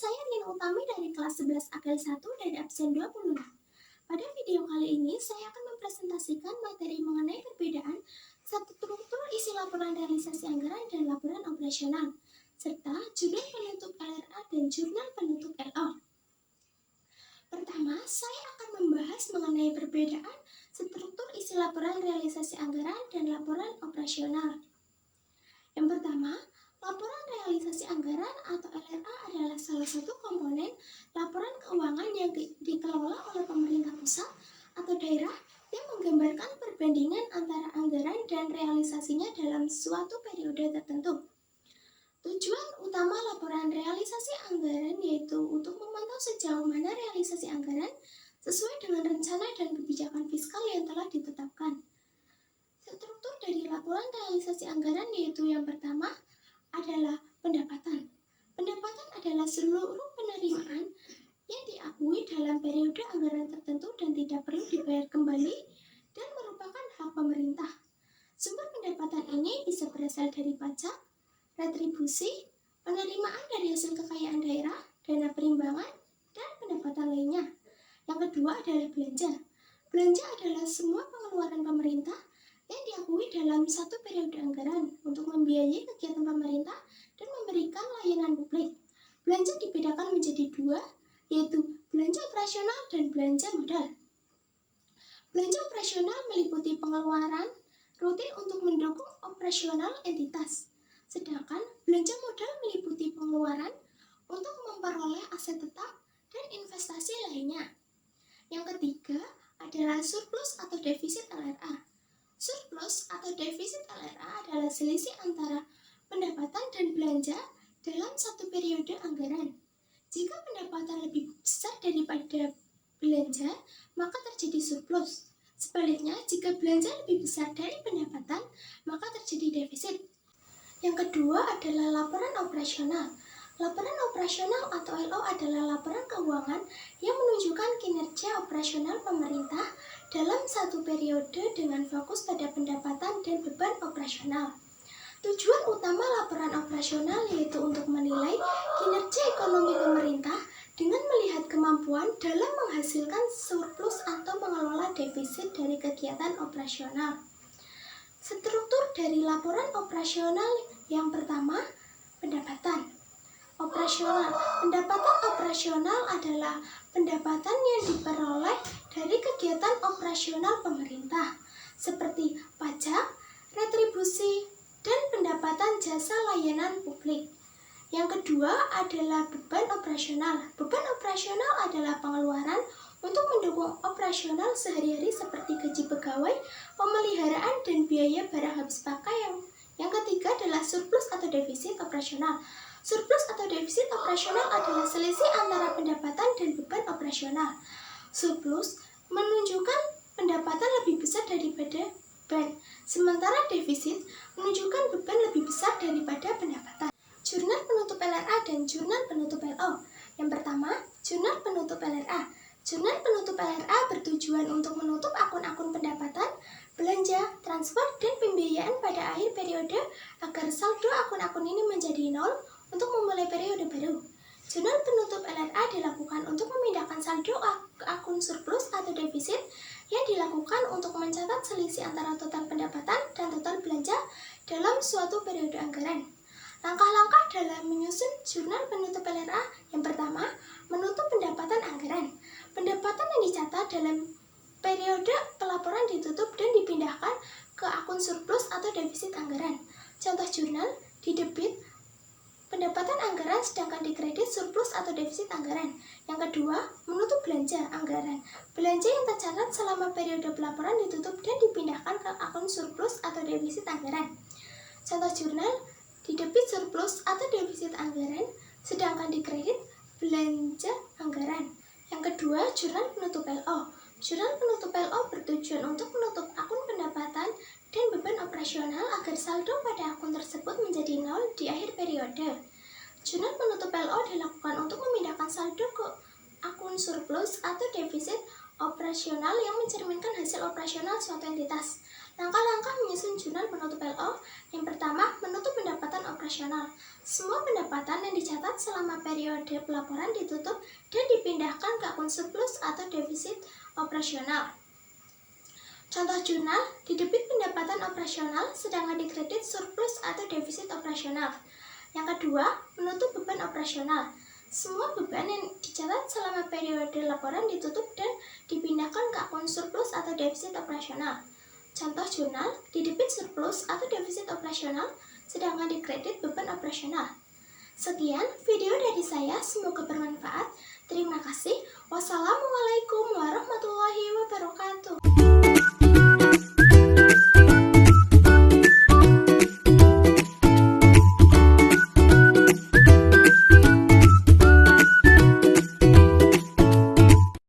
saya Nina Utami dari kelas 11 AKL 1 dari absen 26. Pada video kali ini, saya akan mempresentasikan materi mengenai perbedaan struktur isi laporan realisasi anggaran dan laporan operasional, serta jurnal penutup LRA dan jurnal penutup LO. Pertama, saya akan membahas mengenai perbedaan struktur isi laporan realisasi anggaran dan laporan operasional. Yang pertama, laporan realisasi anggaran atau LRA adalah salah satu komponen laporan keuangan yang dikelola oleh pemerintah pusat atau daerah yang menggambarkan perbandingan antara anggaran dan realisasinya dalam suatu periode tertentu. Tujuan utama laporan realisasi anggaran yaitu untuk memantau sejauh mana realisasi anggaran sesuai dengan rencana dan kebijakan fiskal yang telah ditetapkan. Struktur dari laporan realisasi anggaran yaitu yang pertama adalah pendapatan. Pendapatan adalah seluruh penerimaan yang diakui dalam periode anggaran tertentu dan tidak perlu dibayar kembali dan merupakan hak pemerintah. Sumber pendapatan ini bisa berasal dari pajak, retribusi, penerimaan dari hasil kekayaan daerah, dana perimbangan, dan pendapatan lainnya. Yang kedua adalah belanja. Belanja adalah semua pengeluaran pemerintah yang diakui dalam satu periode anggaran untuk membiayai kegiatan pemerintah dan memberikan layanan publik. Belanja dibedakan menjadi dua, yaitu belanja operasional dan belanja modal. Belanja operasional meliputi pengeluaran rutin untuk mendukung operasional entitas, sedangkan belanja modal meliputi pengeluaran untuk memperoleh aset tetap dan investasi lainnya. Yang ketiga adalah surplus atau defisit LRA. Surplus atau defisit LRA adalah selisih antara pendapatan dan belanja dalam satu periode anggaran. Jika pendapatan lebih besar daripada belanja, maka terjadi surplus. Sebaliknya, jika belanja lebih besar dari pendapatan, maka terjadi defisit. Yang kedua adalah laporan operasional. Laporan operasional atau LO adalah laporan keuangan yang menunjukkan kinerja operasional pemerintah dalam satu periode dengan fokus pada pendapatan dan beban operasional. Tujuan utama laporan operasional yaitu untuk menilai kinerja ekonomi pemerintah dengan melihat kemampuan dalam menghasilkan surplus atau mengelola defisit dari kegiatan operasional. Struktur dari laporan operasional yang pertama, pendapatan. Operasional. Pendapatan operasional adalah pendapatan yang diperoleh dari kegiatan operasional pemerintah, seperti pajak, retribusi, dan pendapatan jasa layanan publik. Yang kedua adalah beban operasional. Beban operasional adalah pengeluaran untuk mendukung operasional sehari-hari seperti gaji pegawai, pemeliharaan, dan biaya barang habis pakai. Yang ketiga adalah surplus atau defisit operasional. Surplus atau defisit operasional adalah selisih antara pendapatan dan beban operasional. Surplus menunjukkan pendapatan lebih besar daripada beban, sementara defisit menunjukkan beban lebih besar daripada pendapatan. Jurnal penutup LRA dan jurnal penutup LO. Yang pertama, jurnal penutup LRA. Jurnal penutup LRA bertujuan untuk menutup akun-akun pendapatan, belanja, transfer, dan pembiayaan pada akhir periode agar saldo akun-akun ini menjadi nol untuk memulai periode baru. Jurnal penutup LRA dilakukan untuk memindahkan saldo ke akun surplus atau defisit yang dilakukan untuk mencatat selisih antara total pendapatan dan total belanja dalam suatu periode anggaran. Langkah-langkah dalam menyusun jurnal penutup LRA. Yang pertama, menutup pendapatan anggaran. Pendapatan yang dicatat dalam periode pelaporan ditutup dan dipindahkan ke akun surplus atau defisit anggaran. Contoh jurnal, di debit pendapatan anggaran sedangkan di kredit surplus atau defisit anggaran. Yang kedua, menutup belanja anggaran. Belanja yang tercatat selama periode pelaporan ditutup dan dipindahkan ke akun surplus atau defisit anggaran. Contoh jurnal, di debit surplus atau defisit anggaran, sedangkan di kredit belanja anggaran. Yang kedua, jurnal penutup LO. Jurnal penutup LO bertujuan untuk menutup akun pendapatan dan beban operasional agar saldo pada akun tersebut menjadi nol di akhir periode. Jurnal penutup LO dilakukan untuk memindahkan saldo ke akun surplus atau defisit operasional yang mencerminkan hasil operasional suatu entitas. Langkah-langkah menyusun jurnal penutup LO. Yang pertama, menutup pendapatan operasional. Semua pendapatan yang dicatat selama periode pelaporan ditutup dan dipindahkan ke akun surplus atau defisit operasional. Contoh jurnal, di debit pendapatan operasional, sedangkan di kredit surplus atau defisit operasional. Yang kedua, menutup beban operasional. Semua beban yang dicatat selama periode laporan ditutup dan dipindahkan ke akun surplus atau defisit operasional. Contoh jurnal, di debit surplus atau defisit operasional, sedangkan di kredit beban operasional. Sekian video dari saya, semoga bermanfaat. Terima kasih. Wassalamualaikum warahmatullahi wabarakatuh.